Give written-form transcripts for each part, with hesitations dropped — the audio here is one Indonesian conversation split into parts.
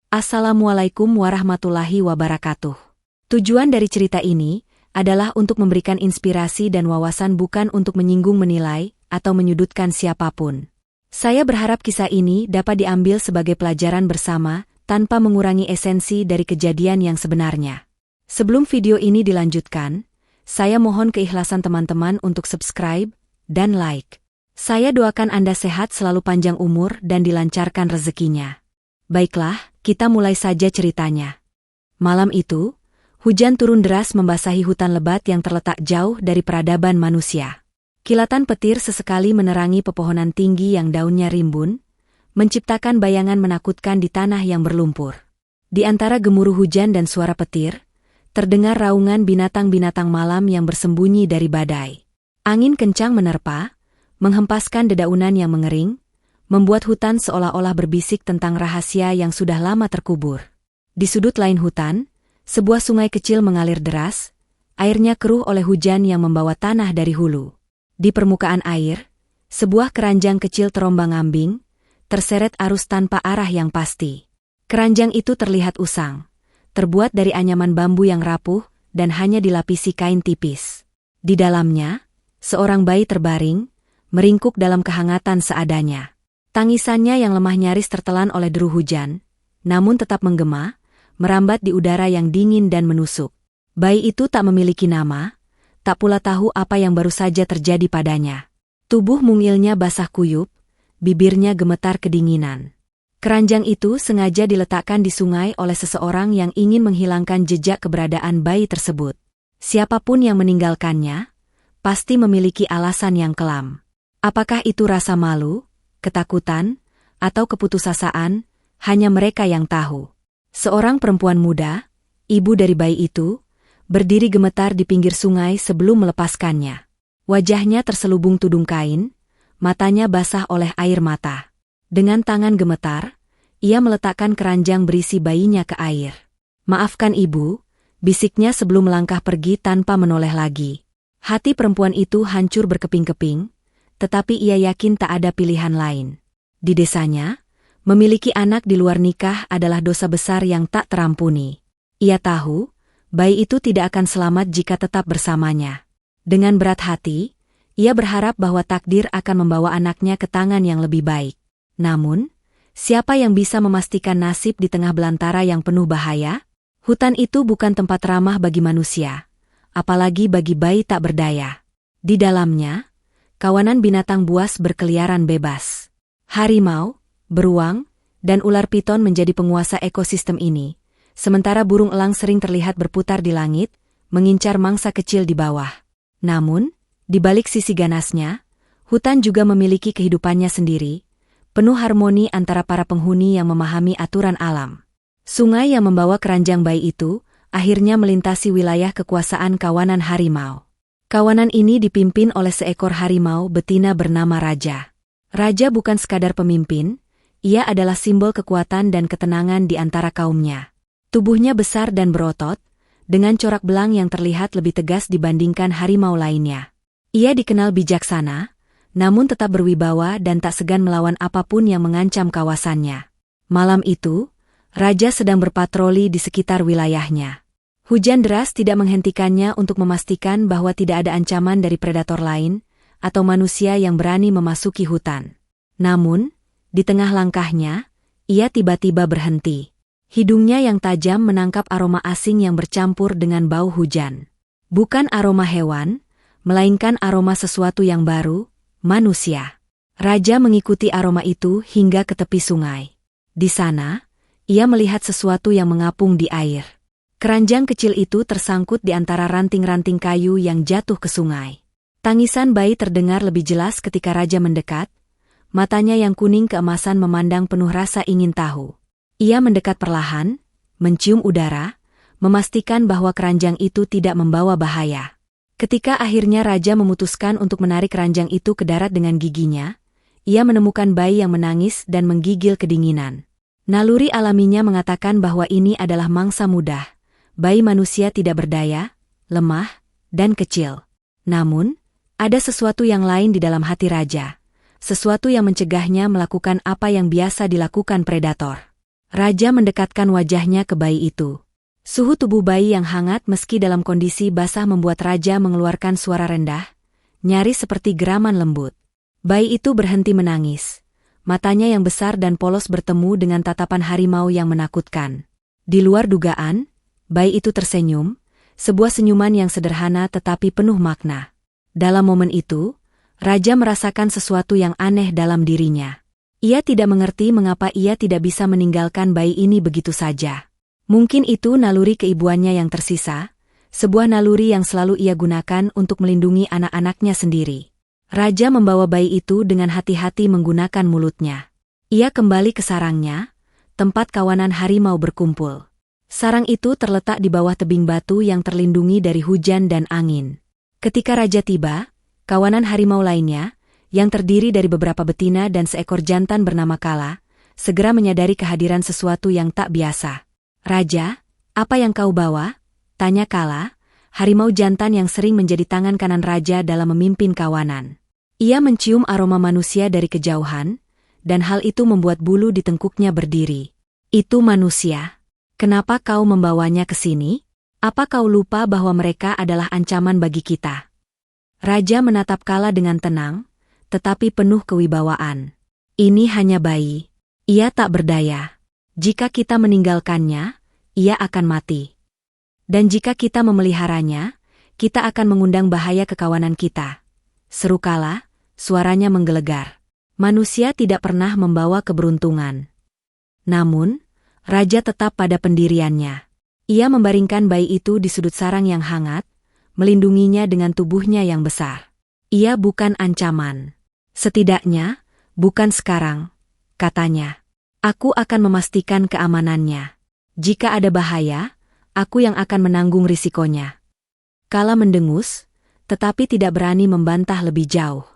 Assalamualaikum warahmatullahi wabarakatuh. Tujuan dari cerita ini adalah untuk memberikan inspirasi dan wawasan, bukan untuk menyinggung, menilai, atau menyudutkan siapapun. Saya berharap kisah ini dapat diambil sebagai pelajaran bersama, tanpa mengurangi esensi dari kejadian yang sebenarnya. Sebelum video ini dilanjutkan, saya mohon keikhlasan teman-teman untuk subscribe dan like. Saya doakan Anda sehat selalu, panjang umur, dan dilancarkan rezekinya. Baiklah, kita mulai saja ceritanya. Malam itu, hujan turun deras membasahi hutan lebat yang terletak jauh dari peradaban manusia. Kilatan petir sesekali menerangi pepohonan tinggi yang daunnya rimbun, menciptakan bayangan menakutkan di tanah yang berlumpur. Di antara gemuruh hujan dan suara petir, terdengar raungan binatang-binatang malam yang bersembunyi dari badai. Angin kencang menerpa, menghempaskan dedaunan yang mengering, membuat hutan seolah-olah berbisik tentang rahasia yang sudah lama terkubur. Di sudut lain hutan, sebuah sungai kecil mengalir deras, airnya keruh oleh hujan yang membawa tanah dari hulu. Di permukaan air, sebuah keranjang kecil terombang-ambing, terseret arus tanpa arah yang pasti. Keranjang itu terlihat usang, terbuat dari anyaman bambu yang rapuh dan hanya dilapisi kain tipis. Di dalamnya, seorang bayi terbaring, meringkuk dalam kehangatan seadanya. Tangisannya yang lemah nyaris tertelan oleh deru hujan, namun tetap menggema, merambat di udara yang dingin dan menusuk. Bayi itu tak memiliki nama, tak pula tahu apa yang baru saja terjadi padanya. Tubuh mungilnya basah kuyup, bibirnya gemetar kedinginan. Keranjang itu sengaja diletakkan di sungai oleh seseorang yang ingin menghilangkan jejak keberadaan bayi tersebut. Siapapun yang meninggalkannya, pasti memiliki alasan yang kelam. Apakah itu rasa malu, ketakutan, atau keputusasaan, hanya mereka yang tahu. Seorang perempuan muda, ibu dari bayi itu, berdiri gemetar di pinggir sungai sebelum melepaskannya. Wajahnya terselubung tudung kain, matanya basah oleh air mata. Dengan tangan gemetar, ia meletakkan keranjang berisi bayinya ke air. "Maafkan ibu," bisiknya sebelum melangkah pergi tanpa menoleh lagi. Hati perempuan itu hancur berkeping-keping, tetapi ia yakin tak ada pilihan lain. Di desanya, memiliki anak di luar nikah adalah dosa besar yang tak terampuni. Ia tahu, bayi itu tidak akan selamat jika tetap bersamanya. Dengan berat hati, ia berharap bahwa takdir akan membawa anaknya ke tangan yang lebih baik. Namun, siapa yang bisa memastikan nasib di tengah belantara yang penuh bahaya? Hutan itu bukan tempat ramah bagi manusia, apalagi bagi bayi tak berdaya. Di dalamnya, kawanan binatang buas berkeliaran bebas. Harimau, beruang, dan ular piton menjadi penguasa ekosistem ini, sementara burung elang sering terlihat berputar di langit, mengincar mangsa kecil di bawah. Namun, di balik sisi ganasnya, hutan juga memiliki kehidupannya sendiri, penuh harmoni antara para penghuni yang memahami aturan alam. Sungai yang membawa keranjang bayi itu, akhirnya melintasi wilayah kekuasaan kawanan harimau. Kawanan ini dipimpin oleh seekor harimau betina bernama Raja. Raja bukan sekadar pemimpin, ia adalah simbol kekuatan dan ketenangan di antara kaumnya. Tubuhnya besar dan berotot, dengan corak belang yang terlihat lebih tegas dibandingkan harimau lainnya. Ia dikenal bijaksana, namun tetap berwibawa dan tak segan melawan apapun yang mengancam kawasannya. Malam itu, Raja sedang berpatroli di sekitar wilayahnya. Hujan deras tidak menghentikannya untuk memastikan bahwa tidak ada ancaman dari predator lain, atau manusia yang berani memasuki hutan. Namun, di tengah langkahnya, ia tiba-tiba berhenti. Hidungnya yang tajam menangkap aroma asing yang bercampur dengan bau hujan. Bukan aroma hewan, melainkan aroma sesuatu yang baru, manusia. Raja mengikuti aroma itu hingga ke tepi sungai. Di sana, ia melihat sesuatu yang mengapung di air. Keranjang kecil itu tersangkut di antara ranting-ranting kayu yang jatuh ke sungai. Tangisan bayi terdengar lebih jelas ketika Raja mendekat, matanya yang kuning keemasan memandang penuh rasa ingin tahu. Ia mendekat perlahan, mencium udara, memastikan bahwa keranjang itu tidak membawa bahaya. Ketika akhirnya Raja memutuskan untuk menarik keranjang itu ke darat dengan giginya, ia menemukan bayi yang menangis dan menggigil kedinginan. Naluri alaminya mengatakan bahwa ini adalah mangsa mudah. Bayi manusia tidak berdaya, lemah, dan kecil. Namun, ada sesuatu yang lain di dalam hati Raja. Sesuatu yang mencegahnya melakukan apa yang biasa dilakukan predator. Raja mendekatkan wajahnya ke bayi itu. Suhu tubuh bayi yang hangat meski dalam kondisi basah membuat Raja mengeluarkan suara rendah, nyaris seperti geraman lembut. Bayi itu berhenti menangis. Matanya yang besar dan polos bertemu dengan tatapan harimau yang menakutkan. Di luar dugaan, bayi itu tersenyum, sebuah senyuman yang sederhana tetapi penuh makna. Dalam momen itu, Raja merasakan sesuatu yang aneh dalam dirinya. Ia tidak mengerti mengapa ia tidak bisa meninggalkan bayi ini begitu saja. Mungkin itu naluri keibuannya yang tersisa, sebuah naluri yang selalu ia gunakan untuk melindungi anak-anaknya sendiri. Raja membawa bayi itu dengan hati-hati menggunakan mulutnya. Ia kembali ke sarangnya, tempat kawanan harimau berkumpul. Sarang itu terletak di bawah tebing batu yang terlindungi dari hujan dan angin. Ketika Raja tiba, kawanan harimau lainnya, yang terdiri dari beberapa betina dan seekor jantan bernama Kala, segera menyadari kehadiran sesuatu yang tak biasa. "Raja, apa yang kau bawa?" tanya Kala, harimau jantan yang sering menjadi tangan kanan Raja dalam memimpin kawanan. Ia mencium aroma manusia dari kejauhan, dan hal itu membuat bulu di tengkuknya berdiri. "Itu manusia. Kenapa kau membawanya ke sini? Apa kau lupa bahwa mereka adalah ancaman bagi kita?" Raja menatap Kala dengan tenang, tetapi penuh kewibawaan. "Ini hanya bayi. Ia tak berdaya. Jika kita meninggalkannya, ia akan mati. Dan jika kita memeliharanya, kita akan mengundang bahaya ke kawanan kita," seru Kala, suaranya menggelegar. Manusia tidak pernah membawa keberuntungan. Namun, Raja tetap pada pendiriannya. Ia membaringkan bayi itu di sudut sarang yang hangat, melindunginya dengan tubuhnya yang besar. "Ia bukan ancaman. Setidaknya, bukan sekarang," katanya. "Aku akan memastikan keamanannya. Jika ada bahaya, aku yang akan menanggung risikonya." Kala mendengus, tetapi tidak berani membantah lebih jauh.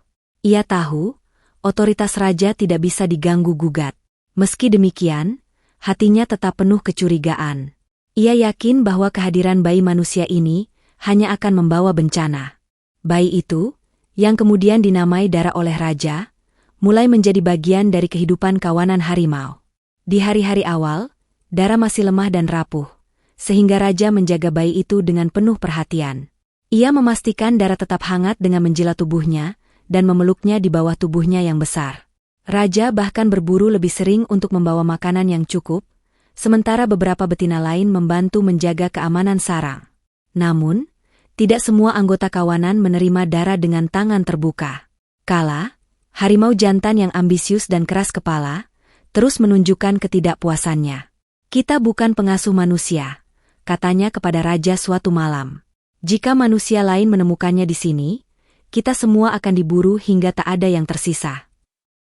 Ia tahu, otoritas Raja tidak bisa diganggu-gugat. Meski demikian, hatinya tetap penuh kecurigaan. Ia yakin bahwa kehadiran bayi manusia ini hanya akan membawa bencana. Bayi itu, yang kemudian dinamai Dara oleh Raja, mulai menjadi bagian dari kehidupan kawanan harimau. Di hari-hari awal, Dara masih lemah dan rapuh, sehingga Raja menjaga bayi itu dengan penuh perhatian. Ia memastikan Dara tetap hangat dengan menjilat tubuhnya dan memeluknya di bawah tubuhnya yang besar. Raja bahkan berburu lebih sering untuk membawa makanan yang cukup, sementara beberapa betina lain membantu menjaga keamanan sarang. Namun, tidak semua anggota kawanan menerima Dara dengan tangan terbuka. Kala, harimau jantan yang ambisius dan keras kepala, terus menunjukkan ketidakpuasannya. "Kita bukan pengasuh manusia," katanya kepada Raja suatu malam. "Jika manusia lain menemukannya di sini, kita semua akan diburu hingga tak ada yang tersisa."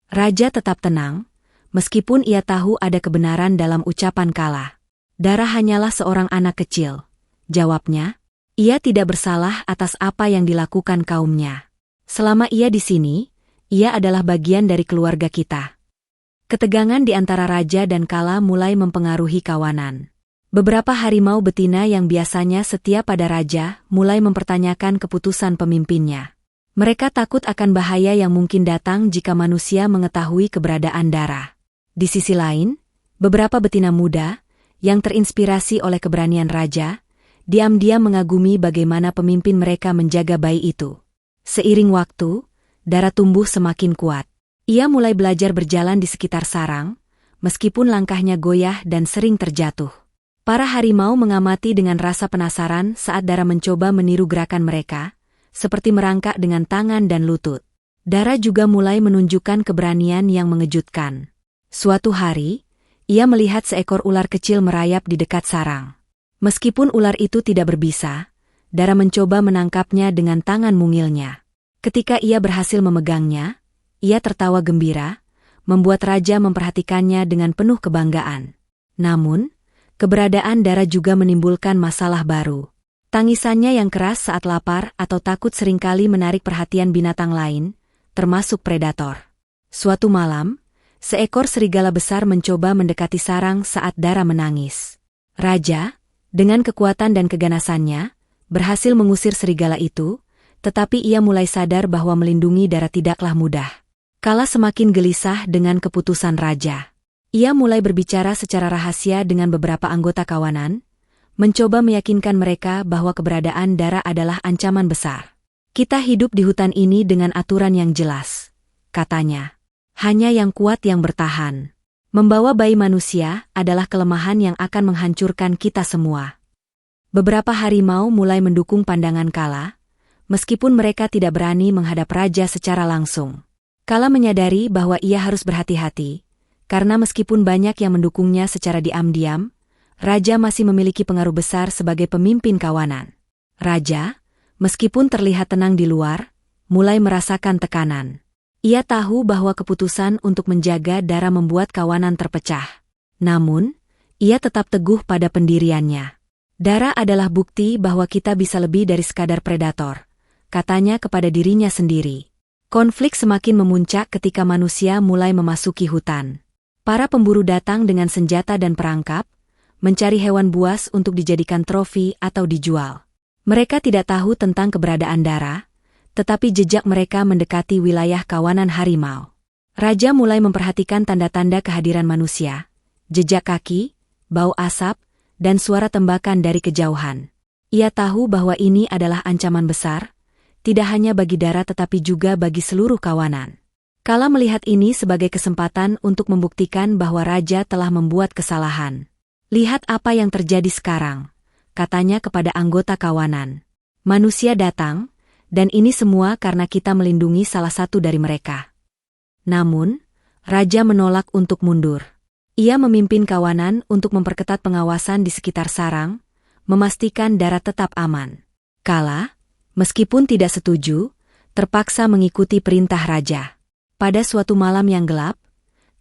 Raja tetap tenang, meskipun ia tahu ada kebenaran dalam ucapan Kala. "Dara hanyalah seorang anak kecil," jawabnya. "Ia tidak bersalah atas apa yang dilakukan kaumnya. Selama ia di sini, ia adalah bagian dari keluarga kita." Ketegangan di antara Raja dan Kala mulai mempengaruhi kawanan. Beberapa harimau betina yang biasanya setia pada Raja mulai mempertanyakan keputusan pemimpinnya. Mereka takut akan bahaya yang mungkin datang jika manusia mengetahui keberadaan Dara. Di sisi lain, beberapa betina muda, yang terinspirasi oleh keberanian Raja, diam-diam mengagumi bagaimana pemimpin mereka menjaga bayi itu. Seiring waktu, Dara tumbuh semakin kuat. Ia mulai belajar berjalan di sekitar sarang, meskipun langkahnya goyah dan sering terjatuh. Para harimau mengamati dengan rasa penasaran saat Dara mencoba meniru gerakan mereka, seperti merangkak dengan tangan dan lutut. Dara juga mulai menunjukkan keberanian yang mengejutkan. Suatu hari, ia melihat seekor ular kecil merayap di dekat sarang. Meskipun ular itu tidak berbisa, Dara mencoba menangkapnya dengan tangan mungilnya. Ketika ia berhasil memegangnya, ia tertawa gembira, membuat Raja memperhatikannya dengan penuh kebanggaan. Namun, keberadaan Dara juga menimbulkan masalah baru. Tangisannya yang keras saat lapar atau takut seringkali menarik perhatian binatang lain, termasuk predator. Suatu malam, seekor serigala besar mencoba mendekati sarang saat Dara menangis. Raja, dengan kekuatan dan keganasannya, berhasil mengusir serigala itu, tetapi ia mulai sadar bahwa melindungi Dara tidaklah mudah. Kala semakin gelisah dengan keputusan Raja. Ia mulai berbicara secara rahasia dengan beberapa anggota kawanan, mencoba meyakinkan mereka bahwa keberadaan Dara adalah ancaman besar. Kita hidup di hutan ini dengan aturan yang jelas, katanya. Hanya yang kuat yang bertahan. Membawa bayi manusia adalah kelemahan yang akan menghancurkan kita semua. Beberapa harimau mulai mendukung pandangan Kala, meskipun mereka tidak berani menghadap raja secara langsung. Kala menyadari bahwa ia harus berhati-hati, karena meskipun banyak yang mendukungnya secara diam-diam, raja masih memiliki pengaruh besar sebagai pemimpin kawanan. Raja, meskipun terlihat tenang di luar, mulai merasakan tekanan. Ia tahu bahwa keputusan untuk menjaga Dara membuat kawanan terpecah. Namun, ia tetap teguh pada pendiriannya. Dara adalah bukti bahwa kita bisa lebih dari sekadar predator, katanya kepada dirinya sendiri. Konflik semakin memuncak ketika manusia mulai memasuki hutan. Para pemburu datang dengan senjata dan perangkap, mencari hewan buas untuk dijadikan trofi atau dijual. Mereka tidak tahu tentang keberadaan Dara, tetapi jejak mereka mendekati wilayah kawanan harimau. Raja mulai memperhatikan tanda-tanda kehadiran manusia, jejak kaki, bau asap, dan suara tembakan dari kejauhan. Ia tahu bahwa ini adalah ancaman besar, tidak hanya bagi Dara tetapi juga bagi seluruh kawanan. Kala melihat ini sebagai kesempatan untuk membuktikan bahwa raja telah membuat kesalahan. Lihat apa yang terjadi sekarang, katanya kepada anggota kawanan. Manusia datang, dan ini semua karena kita melindungi salah satu dari mereka. Namun, raja menolak untuk mundur. Ia memimpin kawanan untuk memperketat pengawasan di sekitar sarang, memastikan Dara tetap aman. Kala, meskipun tidak setuju, terpaksa mengikuti perintah raja. Pada suatu malam yang gelap,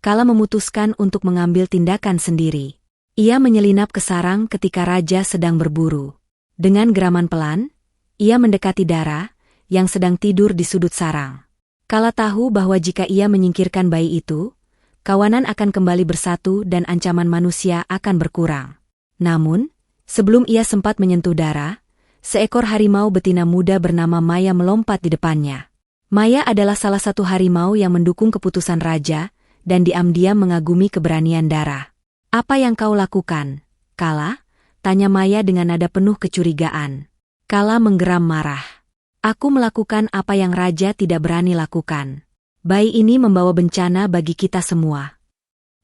Kala memutuskan untuk mengambil tindakan sendiri. Ia menyelinap ke sarang ketika raja sedang berburu. Dengan geraman pelan, ia mendekati Dara, yang sedang tidur di sudut sarang. Kala tahu bahwa jika ia menyingkirkan bayi itu, kawanan akan kembali bersatu dan ancaman manusia akan berkurang. Namun, sebelum ia sempat menyentuh Dara, seekor harimau betina muda bernama Maya melompat di depannya. Maya adalah salah satu harimau yang mendukung keputusan raja, dan diam-diam mengagumi keberanian Dara. "Apa yang kau lakukan, Kala?" tanya Maya dengan nada penuh kecurigaan. Kala menggeram marah. "Aku melakukan apa yang raja tidak berani lakukan. Bayi ini membawa bencana bagi kita semua."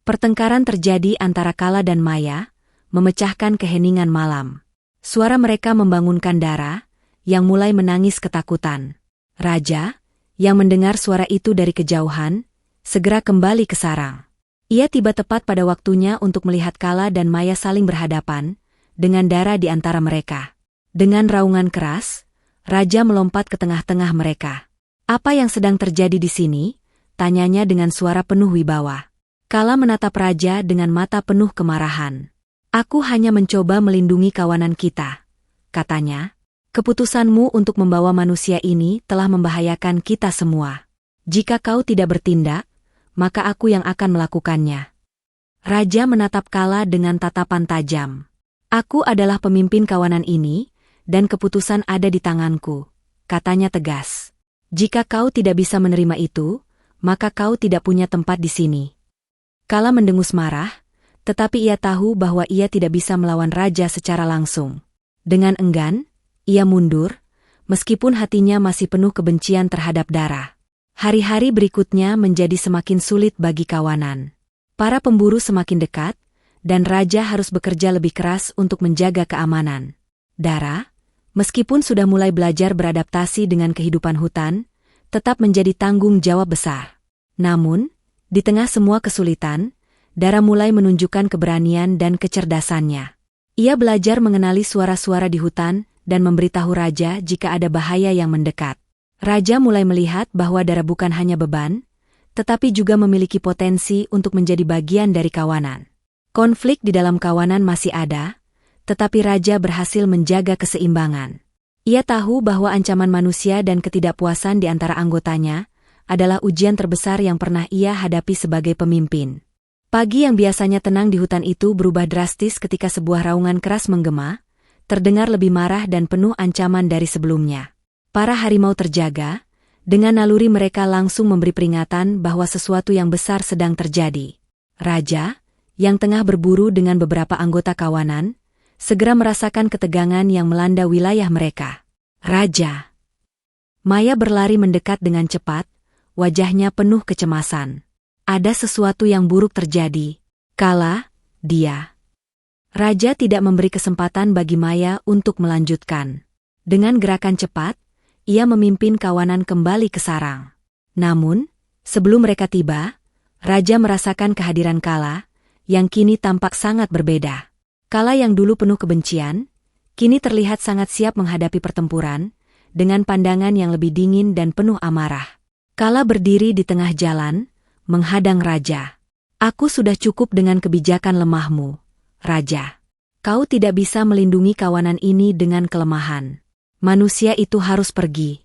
Pertengkaran terjadi antara Kala dan Maya, memecahkan keheningan malam. Suara mereka membangunkan Dara, yang mulai menangis ketakutan. Raja, yang mendengar suara itu dari kejauhan, segera kembali ke sarang. Ia tiba tepat pada waktunya untuk melihat Kala dan Maya saling berhadapan, dengan Dara di antara mereka. Dengan raungan keras, raja melompat ke tengah-tengah mereka. "Apa yang sedang terjadi di sini?" tanyanya dengan suara penuh wibawa. Kala menatap raja dengan mata penuh kemarahan. "Aku hanya mencoba melindungi kawanan kita," katanya. "Keputusanmu untuk membawa manusia ini telah membahayakan kita semua. Jika kau tidak bertindak, maka aku yang akan melakukannya." Raja menatap Kala dengan tatapan tajam. "Aku adalah pemimpin kawanan ini, dan keputusan ada di tanganku," katanya tegas. "Jika kau tidak bisa menerima itu, maka kau tidak punya tempat di sini." Kala mendengus marah, tetapi ia tahu bahwa ia tidak bisa melawan raja secara langsung. Dengan enggan, ia mundur, meskipun hatinya masih penuh kebencian terhadap Dara. Hari-hari berikutnya menjadi semakin sulit bagi kawanan. Para pemburu semakin dekat, dan raja harus bekerja lebih keras untuk menjaga keamanan. Dara, meskipun sudah mulai belajar beradaptasi dengan kehidupan hutan, tetap menjadi tanggung jawab besar. Namun, di tengah semua kesulitan, Dara mulai menunjukkan keberanian dan kecerdasannya. Ia belajar mengenali suara-suara di hutan dan memberitahu raja jika ada bahaya yang mendekat. Raja mulai melihat bahwa Dara bukan hanya beban, tetapi juga memiliki potensi untuk menjadi bagian dari kawanan. Konflik di dalam kawanan masih ada, tetapi raja berhasil menjaga keseimbangan. Ia tahu bahwa ancaman manusia dan ketidakpuasan di antara anggotanya adalah ujian terbesar yang pernah ia hadapi sebagai pemimpin. Pagi yang biasanya tenang di hutan itu berubah drastis ketika sebuah raungan keras menggema, terdengar lebih marah dan penuh ancaman dari sebelumnya. Para harimau terjaga, dengan naluri mereka langsung memberi peringatan bahwa sesuatu yang besar sedang terjadi. Raja, yang tengah berburu dengan beberapa anggota kawanan, segera merasakan ketegangan yang melanda wilayah mereka. Raja. Maya berlari mendekat dengan cepat, wajahnya penuh kecemasan. Ada sesuatu yang buruk terjadi. Kala, dia. Raja tidak memberi kesempatan bagi Maya untuk melanjutkan. Dengan gerakan cepat, ia memimpin kawanan kembali ke sarang. Namun, sebelum mereka tiba, Raja merasakan kehadiran Kala, yang kini tampak sangat berbeda. Kala yang dulu penuh kebencian, kini terlihat sangat siap menghadapi pertempuran, dengan pandangan yang lebih dingin dan penuh amarah. Kala berdiri di tengah jalan, menghadang Raja. Aku sudah cukup dengan kebijakan lemahmu, Raja. Kau tidak bisa melindungi kawanan ini dengan kelemahan. Manusia itu harus pergi.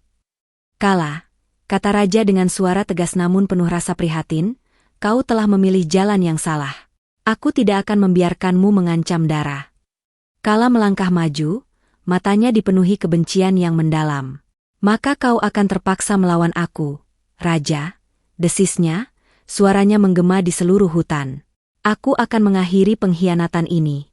Kala, kata Raja dengan suara tegas namun penuh rasa prihatin, kau telah memilih jalan yang salah. Aku tidak akan membiarkanmu mengancam Dara. Kala melangkah maju, matanya dipenuhi kebencian yang mendalam. Maka kau akan terpaksa melawan aku, Raja. Desisnya, suaranya menggema di seluruh hutan. Aku akan mengakhiri pengkhianatan ini.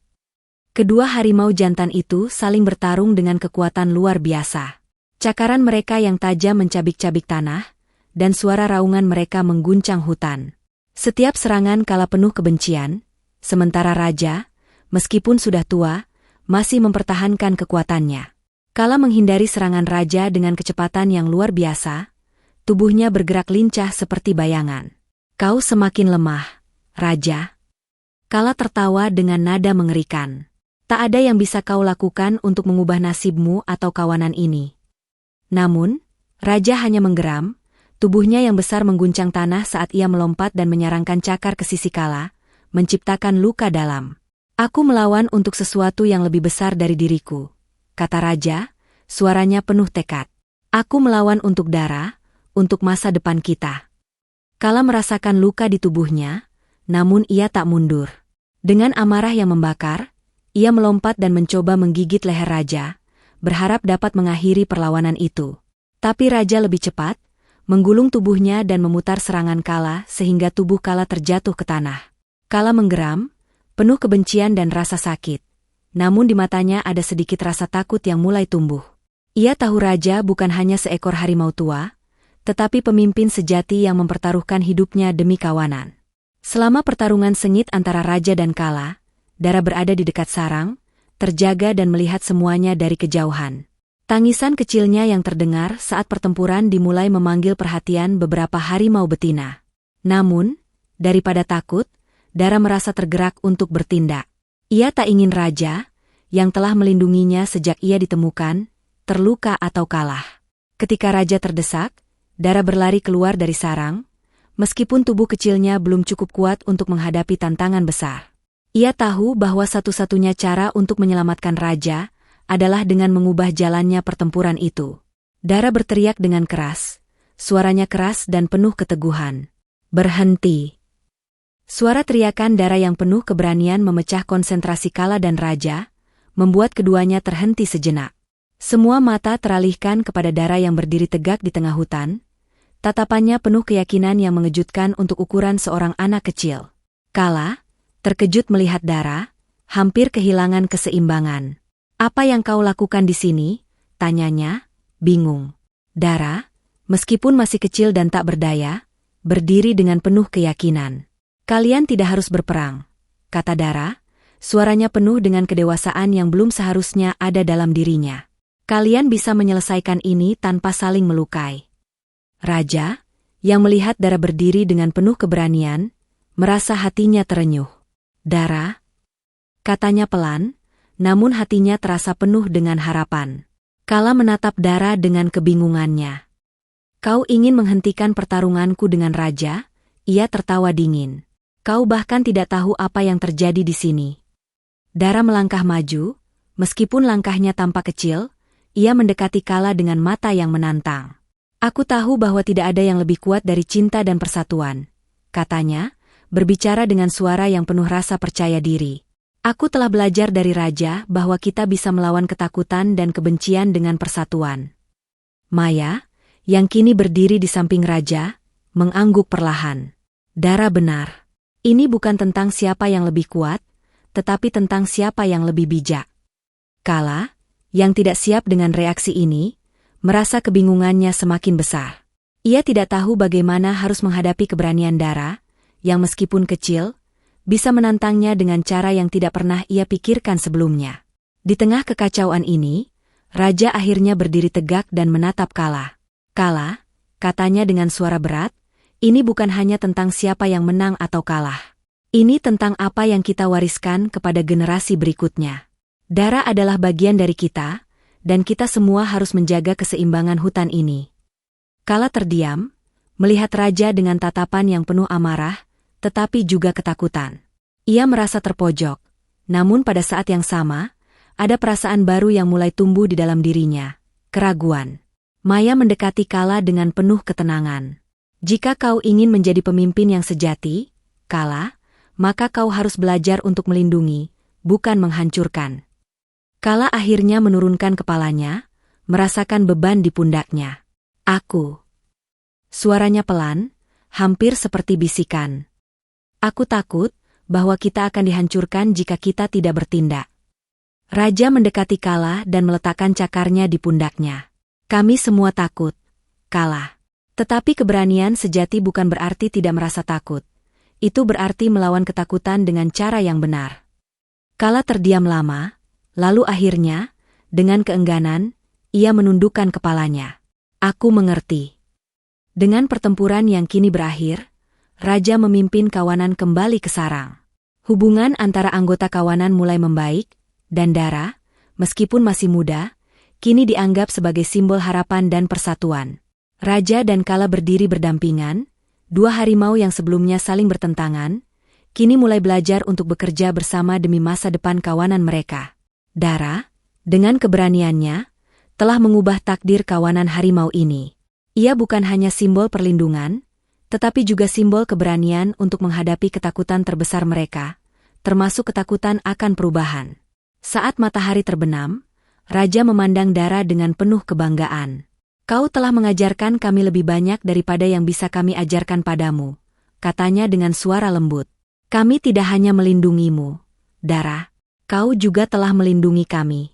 Kedua harimau jantan itu saling bertarung dengan kekuatan luar biasa. Cakaran mereka yang tajam mencabik-cabik tanah, dan suara raungan mereka mengguncang hutan. Setiap serangan Kala penuh kebencian, sementara Raja, meskipun sudah tua, masih mempertahankan kekuatannya. Kala menghindari serangan Raja dengan kecepatan yang luar biasa, tubuhnya bergerak lincah seperti bayangan. Kau semakin lemah, Raja. Kala tertawa dengan nada mengerikan. Tak ada yang bisa kau lakukan untuk mengubah nasibmu atau kawanan ini. Namun, Raja hanya menggeram, tubuhnya yang besar mengguncang tanah saat ia melompat dan menyarangkan cakar ke sisi Kala, menciptakan luka dalam. Aku melawan untuk sesuatu yang lebih besar dari diriku, kata Raja, suaranya penuh tekad. Aku melawan untuk Dara, untuk masa depan kita. Kala merasakan luka di tubuhnya, namun ia tak mundur. Dengan amarah yang membakar, ia melompat dan mencoba menggigit leher Raja, berharap dapat mengakhiri perlawanan itu. Tapi Raja lebih cepat, menggulung tubuhnya dan memutar serangan Kala sehingga tubuh Kala terjatuh ke tanah. Kala menggeram, penuh kebencian dan rasa sakit. Namun di matanya ada sedikit rasa takut yang mulai tumbuh. Ia tahu Raja bukan hanya seekor harimau tua, tetapi pemimpin sejati yang mempertaruhkan hidupnya demi kawanan. Selama pertarungan sengit antara Raja dan Kala, Dara berada di dekat sarang, terjaga dan melihat semuanya dari kejauhan. Tangisan kecilnya yang terdengar saat pertempuran dimulai memanggil perhatian beberapa harimau betina. Namun, daripada takut, Dara merasa tergerak untuk bertindak. Ia tak ingin Raja, yang telah melindunginya sejak ia ditemukan, terluka atau kalah. Ketika Raja terdesak, Dara berlari keluar dari sarang, meskipun tubuh kecilnya belum cukup kuat untuk menghadapi tantangan besar. Ia tahu bahwa satu-satunya cara untuk menyelamatkan Raja adalah dengan mengubah jalannya pertempuran itu. Dara berteriak dengan keras, suaranya keras dan penuh keteguhan. Berhenti. Suara teriakan Dara yang penuh keberanian memecah konsentrasi Kala dan Raja, membuat keduanya terhenti sejenak. Semua mata teralihkan kepada Dara yang berdiri tegak di tengah hutan, tatapannya penuh keyakinan yang mengejutkan untuk ukuran seorang anak kecil. Kala, terkejut melihat Dara, hampir kehilangan keseimbangan. Apa yang kau lakukan di sini? Tanyanya, bingung. Dara, meskipun masih kecil dan tak berdaya, berdiri dengan penuh keyakinan. Kalian tidak harus berperang, kata Dara, suaranya penuh dengan kedewasaan yang belum seharusnya ada dalam dirinya. Kalian bisa menyelesaikan ini tanpa saling melukai. Raja, yang melihat Dara berdiri dengan penuh keberanian, merasa hatinya terenyuh. Dara, katanya pelan, namun hatinya terasa penuh dengan harapan. Kala menatap Dara dengan kebingungannya. Kau ingin menghentikan pertarunganku dengan Raja? Ia tertawa dingin. Kau bahkan tidak tahu apa yang terjadi di sini. Dara melangkah maju, meskipun langkahnya tampak kecil, ia mendekati Kala dengan mata yang menantang. Aku tahu bahwa tidak ada yang lebih kuat dari cinta dan persatuan, katanya, berbicara dengan suara yang penuh rasa percaya diri. Aku telah belajar dari Raja bahwa kita bisa melawan ketakutan dan kebencian dengan persatuan. Maya, yang kini berdiri di samping Raja, mengangguk perlahan. Dara benar. Ini bukan tentang siapa yang lebih kuat, tetapi tentang siapa yang lebih bijak. Kala, yang tidak siap dengan reaksi ini, merasa kebingungannya semakin besar. Ia tidak tahu bagaimana harus menghadapi keberanian Dara, yang meskipun kecil, bisa menantangnya dengan cara yang tidak pernah ia pikirkan sebelumnya. Di tengah kekacauan ini, Raja akhirnya berdiri tegak dan menatap Kala. Kala, katanya dengan suara berat, ini bukan hanya tentang siapa yang menang atau kalah. Ini tentang apa yang kita wariskan kepada generasi berikutnya. Dara adalah bagian dari kita, dan kita semua harus menjaga keseimbangan hutan ini. Kala terdiam, melihat Raja dengan tatapan yang penuh amarah, tetapi juga ketakutan. Ia merasa terpojok, namun pada saat yang sama, ada perasaan baru yang mulai tumbuh di dalam dirinya, keraguan. Maya mendekati Kala dengan penuh ketenangan. Jika kau ingin menjadi pemimpin yang sejati, Kala, maka kau harus belajar untuk melindungi, bukan menghancurkan. Kala akhirnya menurunkan kepalanya, merasakan beban di pundaknya. Aku. Suaranya pelan, hampir seperti bisikan. Aku takut bahwa kita akan dihancurkan jika kita tidak bertindak. Raja mendekati Kala dan meletakkan cakarnya di pundaknya. Kami semua takut, Kala. Tetapi keberanian sejati bukan berarti tidak merasa takut. Itu berarti melawan ketakutan dengan cara yang benar. Kala terdiam lama, lalu akhirnya, dengan keengganan, ia menundukkan kepalanya. Aku mengerti. Dengan pertempuran yang kini berakhir, Raja memimpin kawanan kembali ke sarang. Hubungan antara anggota kawanan mulai membaik, dan Dara, meskipun masih muda, kini dianggap sebagai simbol harapan dan persatuan. Raja dan Kala berdiri berdampingan, dua harimau yang sebelumnya saling bertentangan, kini mulai belajar untuk bekerja bersama demi masa depan kawanan mereka. Dara, dengan keberaniannya, telah mengubah takdir kawanan harimau ini. Ia bukan hanya simbol perlindungan, tetapi juga simbol keberanian untuk menghadapi ketakutan terbesar mereka, termasuk ketakutan akan perubahan. Saat matahari terbenam, Raja memandang Dara dengan penuh kebanggaan. Kau telah mengajarkan kami lebih banyak daripada yang bisa kami ajarkan padamu, katanya dengan suara lembut. Kami tidak hanya melindungimu, Dara, kau juga telah melindungi kami.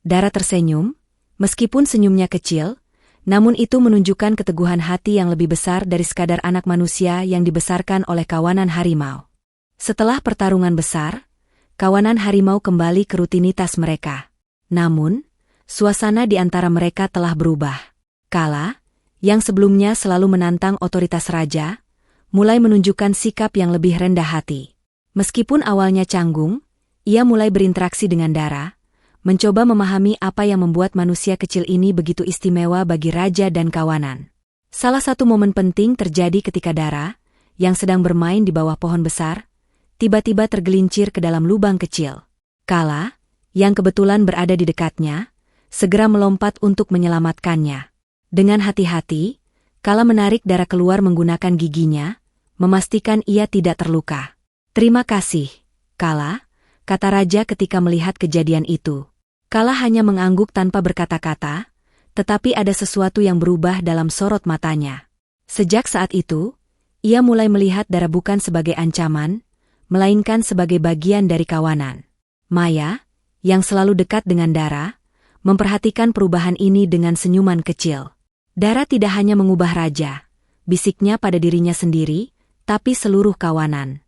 Dara tersenyum, meskipun senyumnya kecil, namun itu menunjukkan keteguhan hati yang lebih besar dari sekadar anak manusia yang dibesarkan oleh kawanan harimau. Setelah pertarungan besar, kawanan harimau kembali ke rutinitas mereka. Namun, suasana di antara mereka telah berubah. Kala, yang sebelumnya selalu menantang otoritas raja, mulai menunjukkan sikap yang lebih rendah hati. Meskipun awalnya canggung, ia mulai berinteraksi dengan Dara, mencoba memahami apa yang membuat manusia kecil ini begitu istimewa bagi raja dan kawanan. Salah satu momen penting terjadi ketika Dara, yang sedang bermain di bawah pohon besar, tiba-tiba tergelincir ke dalam lubang kecil. Kala, yang kebetulan berada di dekatnya, segera melompat untuk menyelamatkannya. Dengan hati-hati, Kala menarik Dara keluar menggunakan giginya, memastikan ia tidak terluka. Terima kasih, Kala, kata Raja ketika melihat kejadian itu. Kala hanya mengangguk tanpa berkata-kata, tetapi ada sesuatu yang berubah dalam sorot matanya. Sejak saat itu, ia mulai melihat Dara bukan sebagai ancaman, melainkan sebagai bagian dari kawanan. Maya, yang selalu dekat dengan Dara, memperhatikan perubahan ini dengan senyuman kecil. Dara tidak hanya mengubah raja, bisiknya pada dirinya sendiri, tapi seluruh kawanan.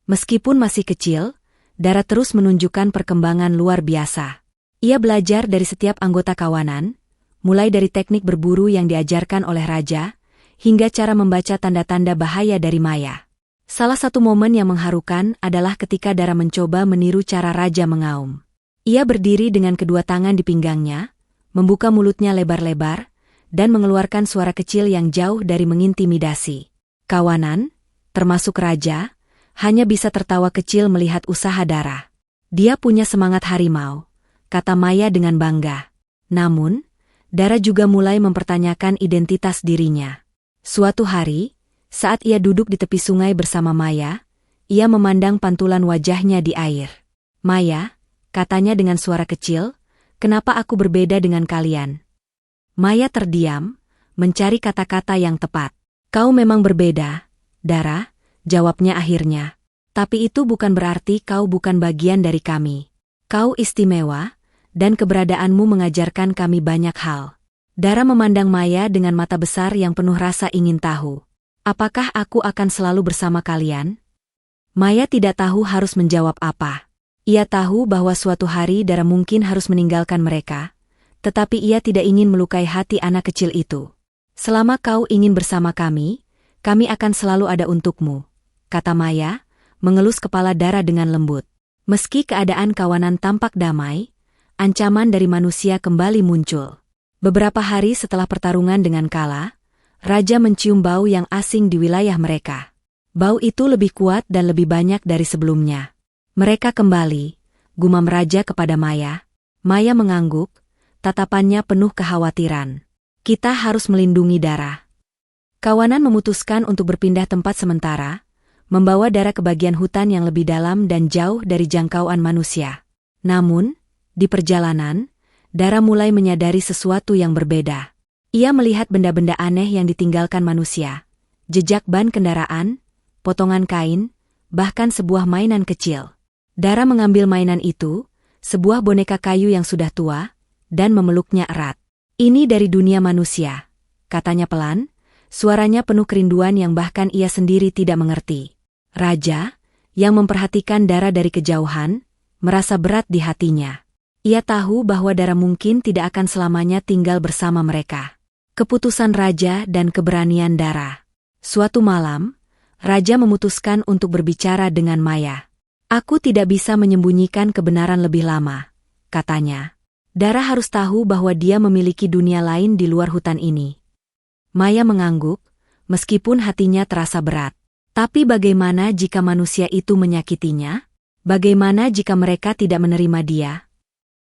Meskipun masih kecil, Dara terus menunjukkan perkembangan luar biasa. Ia belajar dari setiap anggota kawanan, mulai dari teknik berburu yang diajarkan oleh raja, hingga cara membaca tanda-tanda bahaya dari Maya. Salah satu momen yang mengharukan adalah ketika Dara mencoba meniru cara raja mengaum. Ia berdiri dengan kedua tangan di pinggangnya, membuka mulutnya lebar-lebar, dan mengeluarkan suara kecil yang jauh dari mengintimidasi. Kawanan, termasuk raja, hanya bisa tertawa kecil melihat usaha Dara. Dia punya semangat harimau, kata Maya dengan bangga. Namun, Dara juga mulai mempertanyakan identitas dirinya. Suatu hari, saat ia duduk di tepi sungai bersama Maya, ia memandang pantulan wajahnya di air. Maya, katanya dengan suara kecil, kenapa aku berbeda dengan kalian? Maya terdiam, mencari kata-kata yang tepat. Kau memang berbeda, Dara, jawabnya akhirnya. Tapi itu bukan berarti kau bukan bagian dari kami. Kau istimewa, dan keberadaanmu mengajarkan kami banyak hal. Dara memandang Maya dengan mata besar yang penuh rasa ingin tahu. Apakah aku akan selalu bersama kalian? Maya tidak tahu harus menjawab apa. Ia tahu bahwa suatu hari Dara mungkin harus meninggalkan mereka, tetapi ia tidak ingin melukai hati anak kecil itu. Selama kau ingin bersama kami akan selalu ada untukmu, kata Maya, mengelus kepala Dara dengan lembut. Meski keadaan kawanan tampak damai, ancaman dari manusia kembali muncul. Beberapa hari setelah pertarungan dengan Kala, Raja mencium bau yang asing di wilayah mereka. Bau itu lebih kuat dan lebih banyak dari sebelumnya. Mereka kembali, gumam Raja kepada Maya. Maya mengangguk, tatapannya penuh kekhawatiran. Kita harus melindungi Dara. Kawanan memutuskan untuk berpindah tempat sementara, membawa Dara ke bagian hutan yang lebih dalam dan jauh dari jangkauan manusia. Namun, di perjalanan, Dara mulai menyadari sesuatu yang berbeda. Ia melihat benda-benda aneh yang ditinggalkan manusia. Jejak ban kendaraan, potongan kain, bahkan sebuah mainan kecil. Dara mengambil mainan itu, sebuah boneka kayu yang sudah tua, dan memeluknya erat. Ini dari dunia manusia, katanya pelan, suaranya penuh kerinduan yang bahkan ia sendiri tidak mengerti. Raja, yang memperhatikan Dara dari kejauhan, merasa berat di hatinya. Ia tahu bahwa Dara mungkin tidak akan selamanya tinggal bersama mereka. Keputusan Raja dan keberanian Dara. Suatu malam, Raja memutuskan untuk berbicara dengan Maya. Aku tidak bisa menyembunyikan kebenaran lebih lama, katanya. Dara harus tahu bahwa dia memiliki dunia lain di luar hutan ini. Maya mengangguk, meskipun hatinya terasa berat. Tapi bagaimana jika manusia itu menyakitinya? Bagaimana jika mereka tidak menerima dia?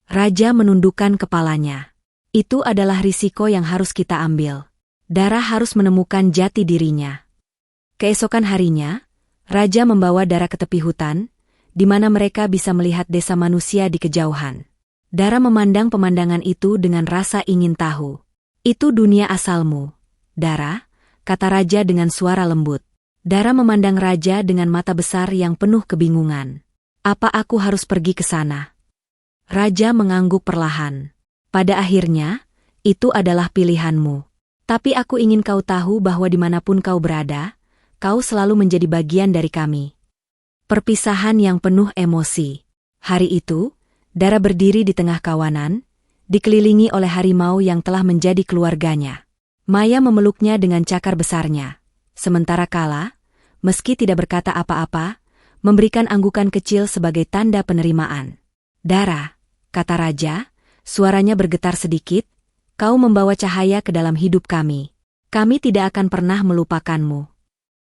Raja menundukkan kepalanya. Itu adalah risiko yang harus kita ambil. Dara harus menemukan jati dirinya. Keesokan harinya, Raja membawa Dara ke tepi hutan, di mana mereka bisa melihat desa manusia di kejauhan. Dara memandang pemandangan itu dengan rasa ingin tahu. Itu dunia asalmu, Dara, kata Raja dengan suara lembut. Dara memandang Raja dengan mata besar yang penuh kebingungan. Apa aku harus pergi ke sana? Raja mengangguk perlahan. Pada akhirnya, itu adalah pilihanmu. Tapi aku ingin kau tahu bahwa dimanapun kau berada, kau selalu menjadi bagian dari kami. Perpisahan yang penuh emosi. Hari itu, Dara berdiri di tengah kawanan, dikelilingi oleh harimau yang telah menjadi keluarganya. Maya memeluknya dengan cakar besarnya. Sementara Kala, meski tidak berkata apa-apa, memberikan anggukan kecil sebagai tanda penerimaan. Dara, kata Raja, suaranya bergetar sedikit, kau membawa cahaya ke dalam hidup kami. Kami tidak akan pernah melupakanmu.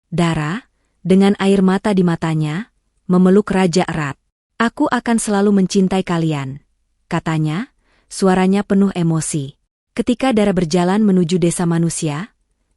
Dara, dengan air mata di matanya, memeluk Raja erat. Aku akan selalu mencintai kalian, katanya, suaranya penuh emosi. Ketika Dara berjalan menuju desa manusia,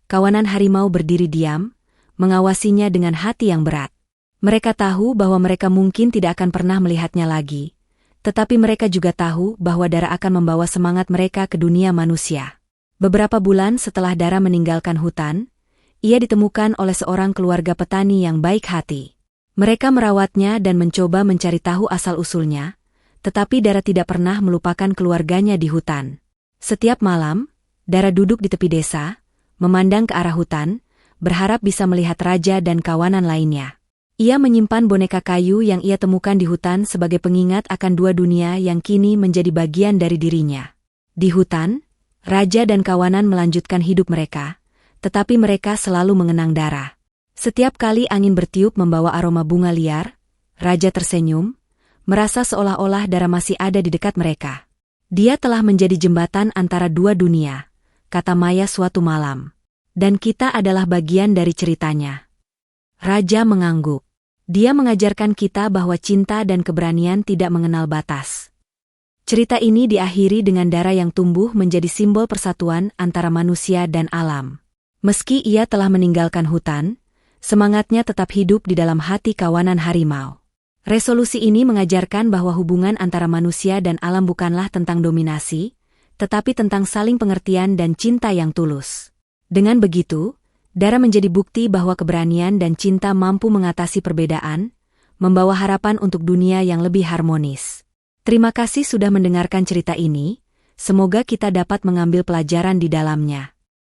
kawanan harimau berdiri diam, mengawasinya dengan hati yang berat. Mereka tahu bahwa mereka mungkin tidak akan pernah melihatnya lagi. Tetapi mereka juga tahu bahwa Dara akan membawa semangat mereka ke dunia manusia. Beberapa bulan setelah Dara meninggalkan hutan, ia ditemukan oleh seorang keluarga petani yang baik hati. Mereka merawatnya dan mencoba mencari tahu asal-usulnya, tetapi Dara tidak pernah melupakan keluarganya di hutan. Setiap malam, Dara duduk di tepi desa, memandang ke arah hutan, berharap bisa melihat Raja dan kawanan lainnya. Ia menyimpan boneka kayu yang ia temukan di hutan sebagai pengingat akan dua dunia yang kini menjadi bagian dari dirinya. Di hutan, Raja dan kawanan melanjutkan hidup mereka, tetapi mereka selalu mengenang Dara. Setiap kali angin bertiup membawa aroma bunga liar, Raja tersenyum, merasa seolah-olah Dara masih ada di dekat mereka. Dia telah menjadi jembatan antara dua dunia, kata Maya suatu malam. Dan kita adalah bagian dari ceritanya. Raja mengangguk. Dia mengajarkan kita bahwa cinta dan keberanian tidak mengenal batas. Cerita ini diakhiri dengan Dara yang tumbuh menjadi simbol persatuan antara manusia dan alam. Meski ia telah meninggalkan hutan, semangatnya tetap hidup di dalam hati kawanan harimau. Resolusi ini mengajarkan bahwa hubungan antara manusia dan alam bukanlah tentang dominasi, tetapi tentang saling pengertian dan cinta yang tulus. Dengan begitu, Dara menjadi bukti bahwa keberanian dan cinta mampu mengatasi perbedaan, membawa harapan untuk dunia yang lebih harmonis. Terima kasih sudah mendengarkan cerita ini, semoga kita dapat mengambil pelajaran di dalamnya.